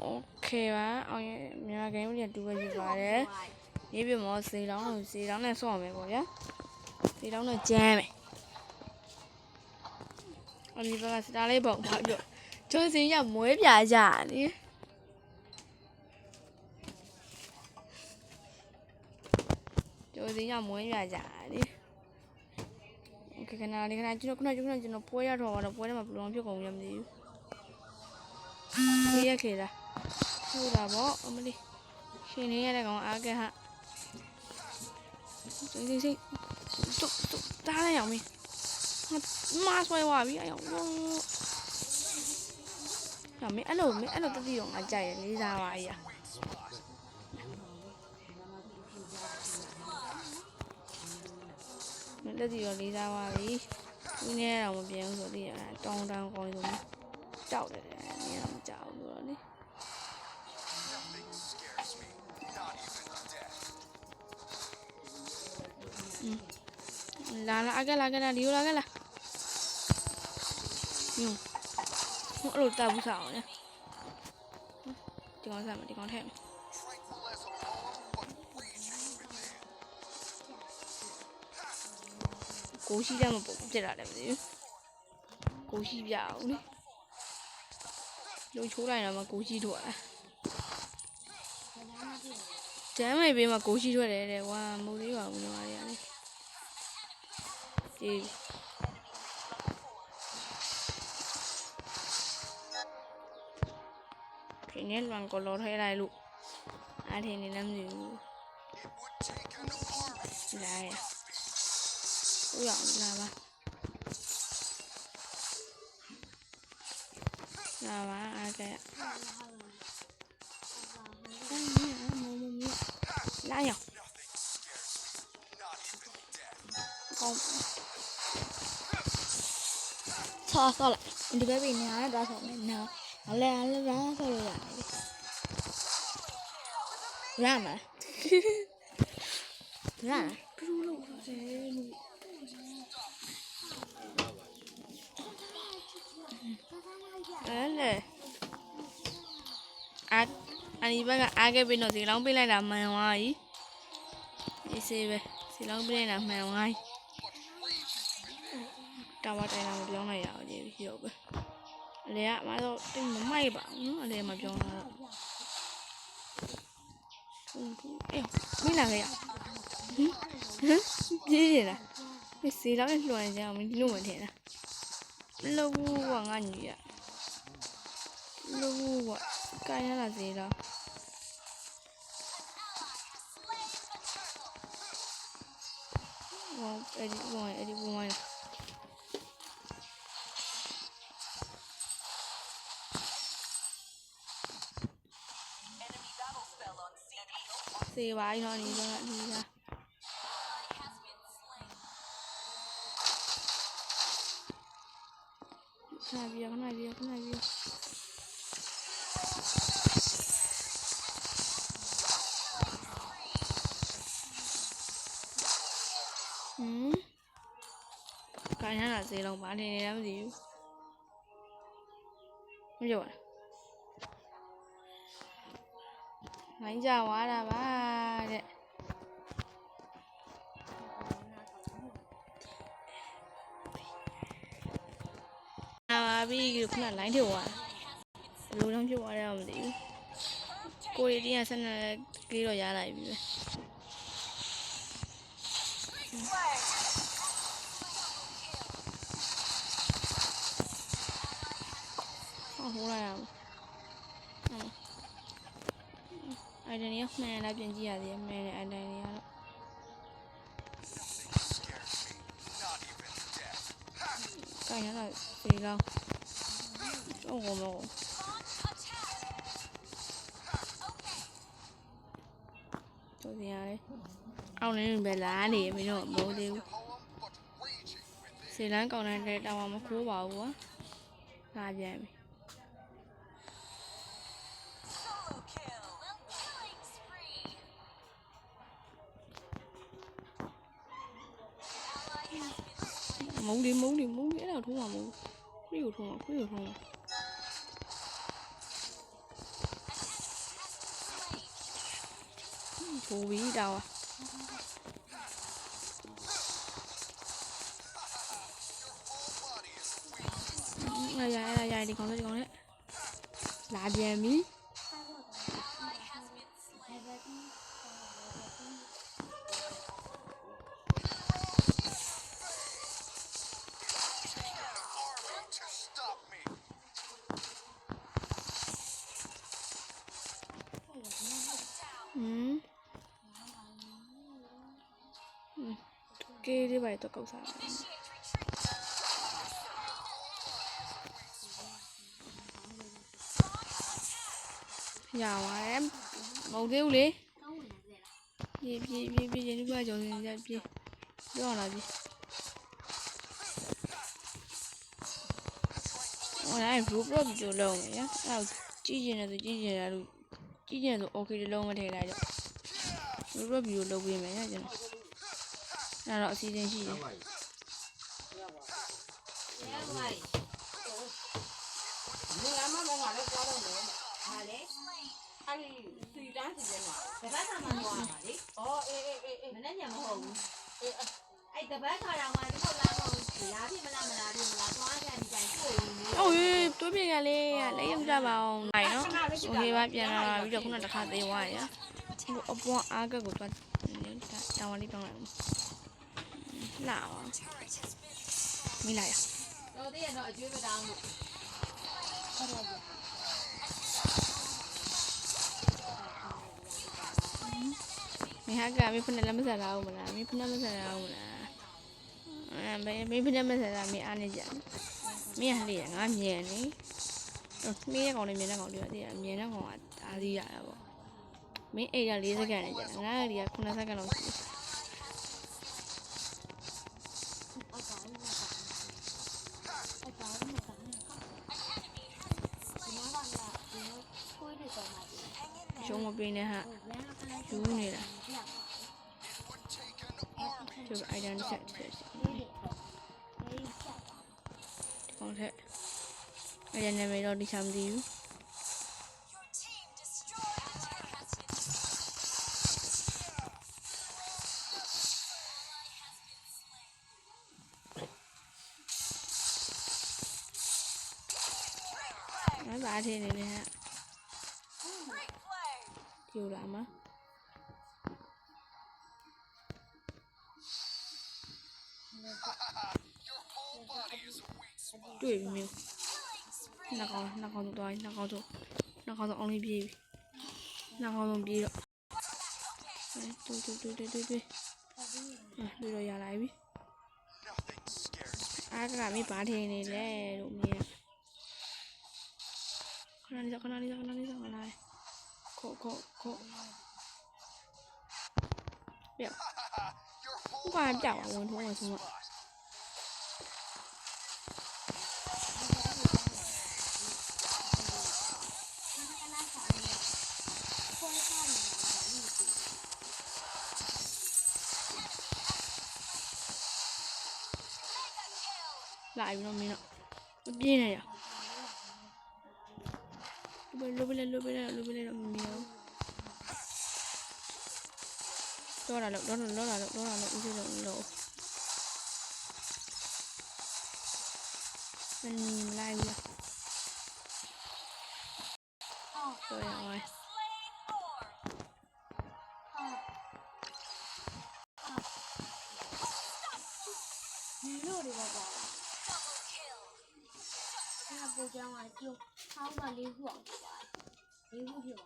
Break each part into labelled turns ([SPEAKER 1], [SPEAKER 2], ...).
[SPEAKER 1] OK 吧，哦耶，明白给我点多一把的，你别毛谁让那上面过呀？谁让那尖没？我你把是打来帮他就，就是人家没别家的，就是人家没别家的。OK，看那里看那就那破呀着了，破的嘛不让别公园的，这也可以的，好大包，我们的，现在也在讲阿个哈，行，走，打了要没？妈说话别哎呀，要没အဲ့လိုတတိတော့ငါကြိုက်ရလေးစားပါကြီးอ่ะတတိတော့လေးစားပါပြီဒီနေ့တော့မပြင်းဘူးဆိုသိရတာတောင်းတန်းကောင်းဆိုကြောက်တယ်နင်းတော့မကြောက်ဘူးဆိုတော့လေလာအကလာဒီလိုလာအဲ့လိုတောက်ဘူးစားအောင်လေဒီကောင်စားမယ်ဒီကောင်ထဲမယ်ကိုရှိတယ်မပေါ့ပြစ်လာတယ်မသိဘူးကိုရှိပြအောင်လေလုံချိုးလိုက်တော့မှကိုရှိထွက်လာကျမ်းမိတ်ပေးမှာကိုရှိထွက်တယ်တဲ့ဝါမဟုတ်သေးပါဘူးညီမတွေကလေဒီခင်းနေလွန်ကိုလောထဲလိုက်လို့အားထင်းနေလည်းမသိဘူးလာရဦးရလာပါအားကဲလာရအောင်ဆောလိုက်ဒီဘက်ပြီးနေရတာဆောမယ်နော်အလဲဆောလို့ရတယ်ရမယ်ရဘလူးလို့ရတယ်လို့အဲ့လေအနီဘက်ကအားခဲ့ပြီးတော့စီလောင်းပေးလိုက်တာမှန်သွားပြီအေးစေးပဲစီလောင်းပေးလိုက်တာမှန်သွားပြီတာဝတိုင်တာမပြောင်းလိုက်ရအောင်ကြည့်ပြီးတော့ပဲအလေကမတော့တိတ်မမိုက်ပါဘူးနော်အလေမပြောင်းတာတော့အေးမင်းလာခဲ့ရပြေးရလားစီလောင်းနဲ့လွှမ်းကြအောင်မင်းဒီလိုမထင်တာလောဘူးကငါညီရလောဘူးကကိုင်းရတာစီလောဝါအဲ့ဒီဘုံမိုင်းစေပါရင်တော့ဒီကဒီကခဏပြီးခဏပြီးခဏပြီးကိုင်းရတာစေလုံးပါနေနေလည်းမသိဘူးမပြောပါလိုင်းကြွားတာပါတဲ့ပါပြီခုနလိုင်းထုတ်သွားဘယ်လိုလုပ်ဖြစ်သွားတယ်မသိဘူးကိုရီတင်းကဆက်နေကလေးတော့ရလိုက်ပြီပဲဟိုးလိုက်အောင်အိုင်ဒန်ရမှန်လားပြင်ကြည့်ရသေးတယ်မှန်တယ်အိုင်ဒန်ရတော့ကိုင်းရတာဒီကောင်တော့မဟုတ်တို့ဒီရတယ်အောင်နေပဲလားနေမင်းတို့မဟုတ်သေးဘူးစေလန်းကောင်းတဲ့တောင်မှမခိုးပါဘူးကွာလာပြန်ပြီမုံလေးအဲ့တော့ထိုးမှာမဟုတ်ခွေးကိုထိုးမှာ ပိုးပြီးတောင်းရဒီကောင်လေးလာပြန်ပြီကေးလေးပါတော့ကောက်စားရပါတယ်မဟုတ်သေးဘူးလေပြေးရင်းနှီးကြောင်စင်ကြပြေးပြောလာပြီဟိုတိုင်း group တော့ကြိုးလုံးရအဲ့ကြည့်ရင်လည်းကြည့်ရင်ဆို okay လုံးမထည့်လိုက်တော့ group တော့ပြီးလုပ်ပေးမယ်ရကျွန်တော်အဲ့တော့အစီအစဉ်ရှိတယ်
[SPEAKER 2] 你俺妈妈话来搞到那嘛，啥嘞？俺最短时间嘛，这班上嘛多嘛的。哦，没那年么好。这班上让我这个拉到是呀，别么啦，多少钱你讲过
[SPEAKER 1] 哦哟多变个嘞来用着吧来喏 okay ပါပြန်လာပြီးတော့ခုနတစ်ခါသေးသွားရအပွားအားကကိုသွားတောင်းဝလေးတောင်းလိုက်လာပါမိလာရ
[SPEAKER 2] တော့တည်းကတော့အကျွေးမတောင်းလို့
[SPEAKER 1] မင်းဟာကမင်းဖနဲ့လက်မဆက်လာအောင်မလားမင်းဖနဲ့မဆက်လာအောင်မလားမင်းဖနဲ့မဆက်လာမင်းအားနေကြမင်းဟာလေငါမြင်နေမင်းရဲ့ကောင်လေးမြင်တဲ့ကောင်လေးကတည်းကမြင်တဲ့ကောင်ကအားကြီးရတာပေါ့မင်းအဲ့ဒါ4စက္ကန့်နဲ့ကြာငါကလေးက9စက္ကန့်လောက်ရှိရှုံးမပေးနဲ့ဟာယူနေတာကျိုးအိုင်ဒန်ဆက်ဒီကောင်ထက်အဲ့ဒါနာမည်တော့ဒီချမ်းမသိဘူးဘာထင်းနေလဲဟာကျိုးလာမှာတွေ့ပြီမျိုးနှာခေါင်းသွားနှာခေါင်းအောင်လေးပြေးပြီနှာခေါင်းဆုံးပြေးတော့တွေ့ပြီးတော့ရလာပြီအားကမင်းဘာထင်းနေလဲလို့မြင်ခဏလေးလာခေါ်表，我管表啊，我同我什么？来一个没了，我变了呀！录不来，没有。多少了，一些了。来一个。对呀，喂。
[SPEAKER 3] 不讲话就好把礼物给我，礼物给我。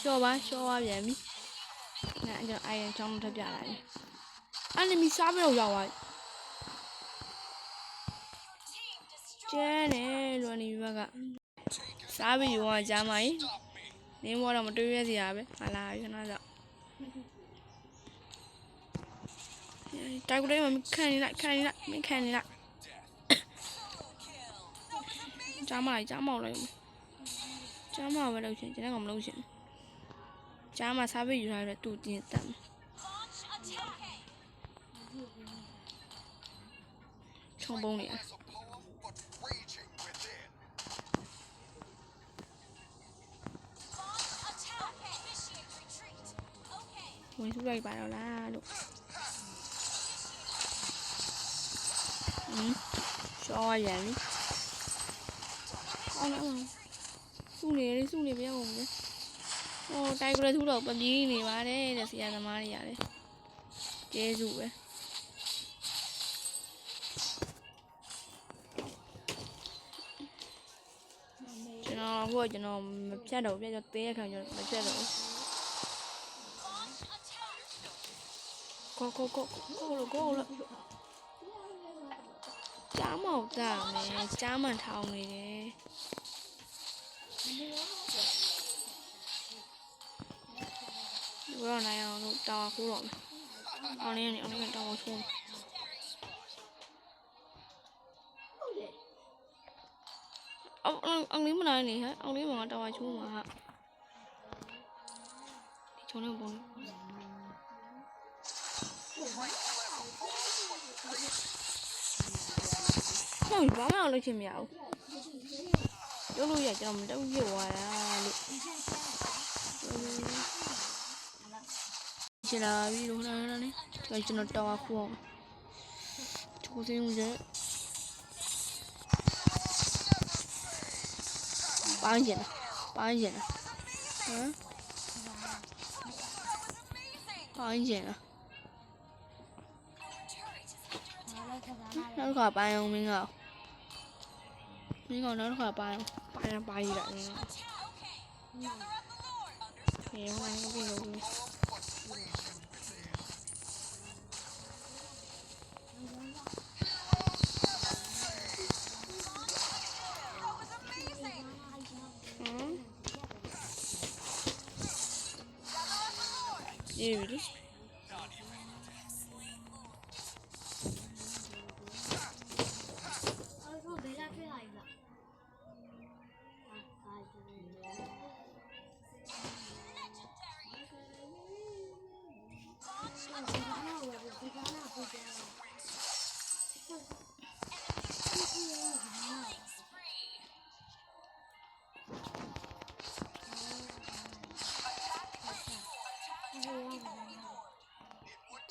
[SPEAKER 1] ရှော့ပါပြန်ပြီ။အဲ့ကျွန်တော်အိုင်ချောင်းထပ်ပြလိုက်ပြီ။အဲ့နေမီစားပြီးတော့ရောက်သွားပြီ။ကျန်းတယ်လွန်နေပြီဘက်ကစားပြီးရောကကြားမကြီး။နင်းဘောတော့မတွေးရစရာပဲ။ဟာလာခဏတော့တိုက်ကိုလေးမခံနေလိုက်ကြားမလိုက်ကြားမောက်ပဲလို့ရှင်ကျွန်တော်ကမလုပ်ရှင်ကြားမှာစားပြီးယူထားတယ်တူတင်တက် ခြုံပုံးနေရ ဝင်စုလိုက်ပါတော့လားလို့ရှောင်းရပြန်ပြီအော်နော်စုနေပြအောင်လေဟိုတိုက်ကြရသူတော့ပပီးနေပါတယ်တဲ့ဆရာသမားတွေရတယ်ကျေးဇူးပဲကျွန်တော်မဖြတ်တော့ပြတော့သေးရခံကျွန်တော်မဖြတ်တော့ကိုလို့ကြားမောက်တာမယ်ကြားမှန်ထောင်းနေတယ်ဒီတော့နိုင်အောင်လို့တောင်းခိုးတော့မယ်အောင်လေးတောင်းခိုးအောင်လေးမနိုင်နေဟဲ့အောင်လေးမတောင်းချိုးမှာဟာဒီချုံနေပုံဟုတ်ဘာမှမလုပ်ချင်မရဘူးကျိုးလို့ရကျွန်တော်မတုံးပြသွားတာလို့ချလာပြီးတော့နားနေဒါကျွန်တော်တောင်းခိုးအောင်ချိုးစင်းဦးရဲ့ပိုင်းကျင်ဟမ်ပိုင်းကျင်နောက်တစ်ခါပိုင်းအောင်မင်းကောင်နောက်တစ်ခါပိုင်းရတာနေဟေးဝင်ပြီးလို့耶，对。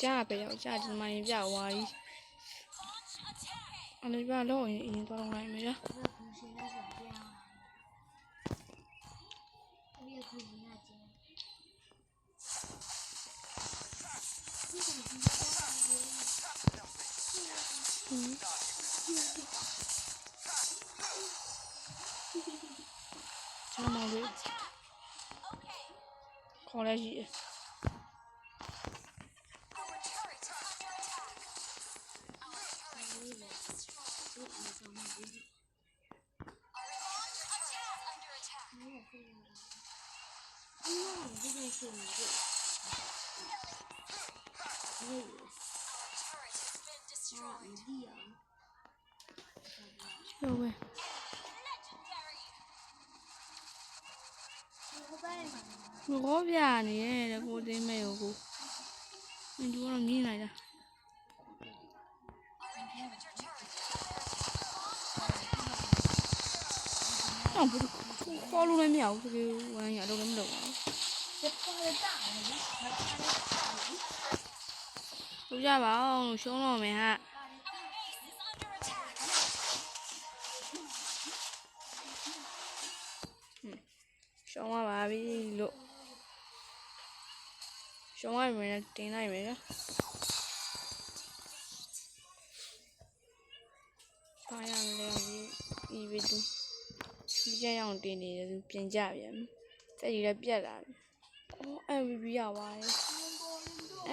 [SPEAKER 1] ကြားပဲရောက်ကြားဒီမှာရင်ပြဝါကြီးအမေပြတော့ရင်သွားတော့နိုင်မယ်ကြာကြားမောင်လေးခေါ်လိုက်ရှိတယ်ဟုတ်ပဲဘောပြနေရဲ့ကိုသိမဲကိုမင်းတို့တော့မြင်လိုက်တာအော်ဘူးခေါ်လို့လည်းမရဘူးဒီဝမ်းရတော့လည်းမလုပ်ပါဘူးကြပါအောင်ရှုံးတော့မယ်ဟာရှုံးပါပြီလို့ရှုံးရမယ်တင်လိုက်မယ်ဘာရမလဲဒီဗီဒီယိုဒီကြအောင်တင်နေတယ်သူပြင်ကြပြန်စက်ကြီးလည်းပြတ်လာပြီအော် MVP ရပါတယ်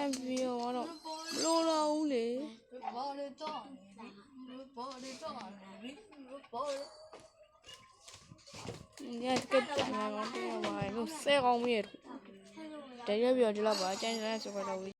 [SPEAKER 1] MVP ရောတော့မလိုတော့ဘူးလေဘောလေတော့ညကတက်တယ်ငါတော့ဘာလို့ဆဲကောင်းပြီတရပြတော့ဒီလောက်ပါကျန်တဲ့ဆိုတော့